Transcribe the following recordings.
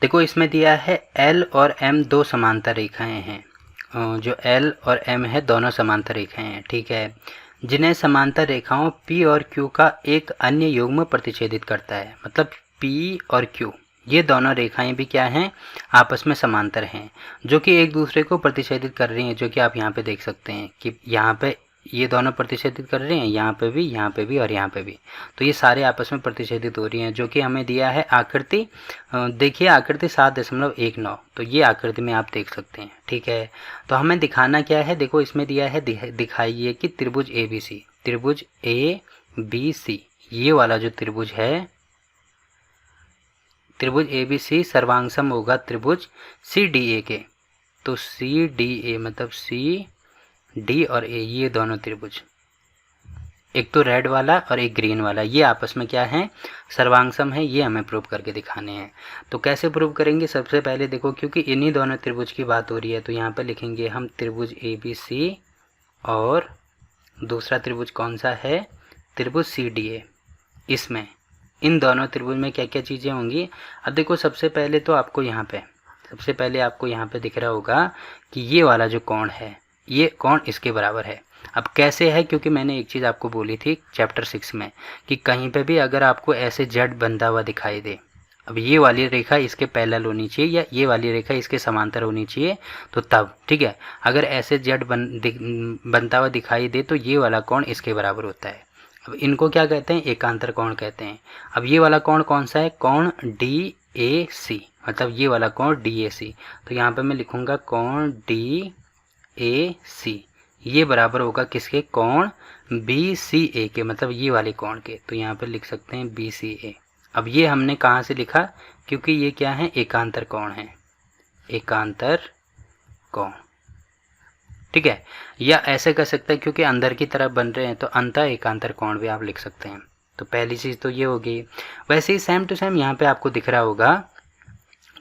देखो इसमें दिया है L और M दो समांतर रेखाएं हैं। जो L और M है दोनों समांतर रेखाएं हैं, ठीक है, जिन्हें समांतर रेखाओं P और Q का एक अन्य युग्म प्रतिच्छेदित करता है। मतलब P और Q ये दोनों रेखाएं भी क्या हैं, आपस में समांतर हैं, जो कि एक दूसरे को प्रतिच्छेदित कर रही हैं, जो कि आप यहाँ पे देख सकते हैं कि यहाँ पे ये दोनों प्रतिच्छेदित कर रहे हैं, यहाँ पे भी और यहाँ पे भी। तो ये सारे आपस में प्रतिच्छेदित हो रही हैं, जो कि हमें दिया है आकृति। देखिए आकृति 7.19, तो ये आकृति में आप देख सकते हैं, ठीक है। तो हमें दिखाना क्या है, देखो इसमें दिया है दिखाइए कि त्रिभुज ए बी सी ये वाला जो त्रिभुज है, त्रिभुज ए बी सी सर्वांगसम होगा त्रिभुज सी डी ए के। तो सी डी ए मतलब सी डी और ए ये दोनों त्रिभुज, एक तो रेड वाला और एक ग्रीन वाला, ये आपस में क्या है, सर्वांगसम है। ये हमें प्रूव करके दिखाने हैं। तो कैसे प्रूव करेंगे, सबसे पहले देखो क्योंकि इन्हीं दोनों त्रिभुज की बात हो रही है, तो यहाँ पे लिखेंगे हम त्रिभुज ए बी सी और दूसरा त्रिभुज कौन सा है, त्रिभुज सी डी ए। इसमें इन दोनों त्रिभुज में क्या क्या चीज़ें होंगी। अब देखो सबसे पहले आपको यहाँ पे दिख रहा होगा कि ये वाला जो कोण है, ये कोण इसके बराबर है। अब कैसे है, क्योंकि मैंने एक चीज़ आपको बोली थी चैप्टर 6 में कि कहीं पे भी अगर आपको ऐसे जेड बनता हुआ दिखाई दे, अब ये वाली रेखा इसके पैरेलल होनी चाहिए या ये वाली रेखा इसके समांतर होनी चाहिए, तो तब ठीक है। अगर ऐसे जेड बनता हुआ दिखाई दे तो ये वाला कोण इसके बराबर होता है। अब इनको क्या कहते हैं, एकांतर कोण कहते हैं। अब ये वाला कोण कौन सा है, कोण डी ए सी, मतलब ये वाला कोण डी ए सी। तो यहाँ पे मैं लिखूँगा कोण डी ए सी ये बराबर होगा किसके, कोण बी सी ए के, मतलब ये वाले कोण के। तो यहाँ पे लिख सकते हैं बी सी ए। अब ये हमने कहाँ से लिखा, क्योंकि ये क्या है, एकांतर कोण है, एकांतर कोण, ठीक है। या ऐसे कर सकते हैं क्योंकि अंदर की तरफ बन रहे हैं तो अंतः एकांतर कोण भी आप लिख सकते हैं। तो पहली चीज़ तो ये होगी। वैसे ही सेम टू सेम यहाँ पे आपको दिख रहा होगा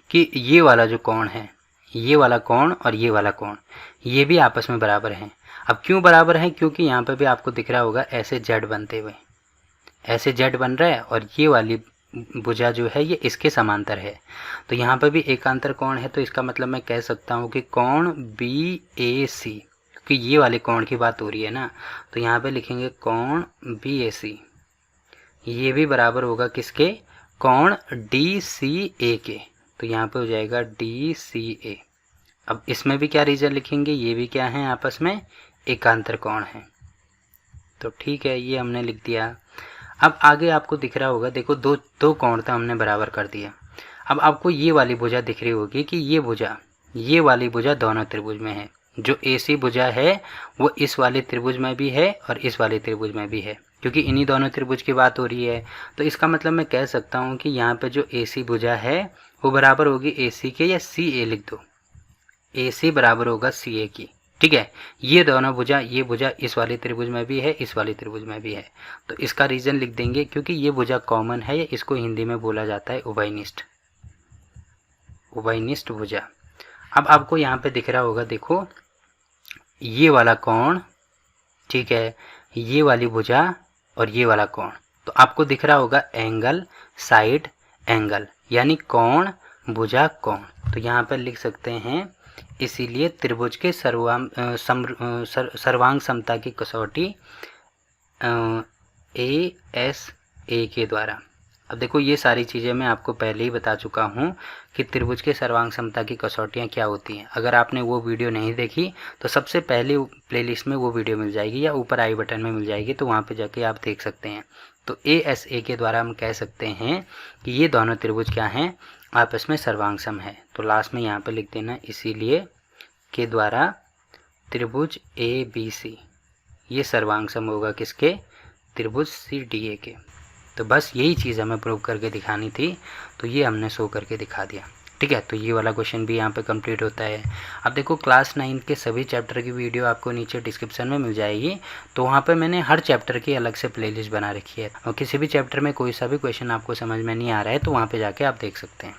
कि ये वाला जो कोण है, ये वाला कोण और ये वाला कोण ये भी आपस में बराबर हैं। अब क्यों बराबर हैं, क्योंकि यहाँ पे भी आपको दिख रहा होगा ऐसे जेड बनते हुए, ऐसे जेड बन रहा है और ये वाली भुजा जो है ये इसके समांतर है। तो यहाँ पे भी एकांतर कोण है, तो इसका मतलब मैं कह सकता हूँ कि कोण बी ए सी, क्योंकि ये वाले कोण की बात हो रही है ना, तो यहाँ पे लिखेंगे कोण बी ए सी ये भी बराबर होगा किसके, कोण डी सी ए के। तो यहाँ पे हो जाएगा डी सी ए। अब इसमें भी क्या रीजन लिखेंगे, ये भी क्या है, आपस में एकांतर कोण है। तो ठीक है, ये हमने लिख दिया। अब आगे आपको दिख रहा होगा, देखो दो कोण था हमने बराबर कर दिया। अब आपको ये वाली भुजा दिख रही होगी कि ये वाली भुजा दोनों त्रिभुज में है। जो AC भुजा है वो इस वाले त्रिभुज में भी है और इस वाले त्रिभुज में भी है, क्योंकि इन्हीं दोनों त्रिभुज की बात हो रही है। तो इसका मतलब मैं कह सकता हूँ कि यहाँ पे जो AC भुजा है वो बराबर होगी AC के, या CA लिख दो, AC बराबर होगा CA की, ठीक है। ये दोनों भुजा, ये भुजा इस वाले त्रिभुज में भी है, इस वाले त्रिभुज में भी है। तो इसका रीज़न लिख देंगे क्योंकि ये भुजा कॉमन है, या इसको हिंदी में बोला जाता है उभयनिष्ठ, उभयनिष्ठ भुजा। अब आपको यहाँ पे दिख रहा होगा, देखो ये वाला कोण, ठीक है, ये वाली भुजा और ये वाला कोण, तो आपको दिख रहा होगा एंगल, साइड एंगल, यानी कोण भुजा कोण। तो यहाँ पर लिख सकते हैं, इसीलिए त्रिभुज के सर्वांग समता की कसौटी ASA के द्वारा। अब देखो ये सारी चीज़ें मैं आपको पहले ही बता चुका हूँ कि त्रिभुज के सर्वांग समता की कसौटियाँ क्या होती हैं। अगर आपने वो वीडियो नहीं देखी तो सबसे पहले प्लेलिस्ट में वो वीडियो मिल जाएगी, या ऊपर आई बटन में मिल जाएगी, तो वहाँ पे जाके आप देख सकते हैं। तो ASA के द्वारा हम कह सकते हैं कि ये दोनों त्रिभुज क्या हैं, आपस में सर्वांगसम है। तो लास्ट में यहाँ पे लिख देना, इसीलिए के द्वारा त्रिभुज ABC ये सर्वांगसम होगा किसके, त्रिभुज CDA के। तो बस यही चीज़ हमें प्रूव करके दिखानी थी, तो ये हमने शो करके दिखा दिया, ठीक है। तो ये वाला क्वेश्चन भी यहाँ पे कंप्लीट होता है। अब देखो क्लास 9 के सभी चैप्टर की वीडियो आपको नीचे डिस्क्रिप्शन में मिल जाएगी, तो वहाँ पे मैंने हर चैप्टर की अलग से प्लेलिस्ट बना रखी है, और किसी भी चैप्टर में कोई सा भी क्वेश्चन आपको समझ में नहीं आ रहा है तो वहाँ पे जाके आप देख सकते हैं।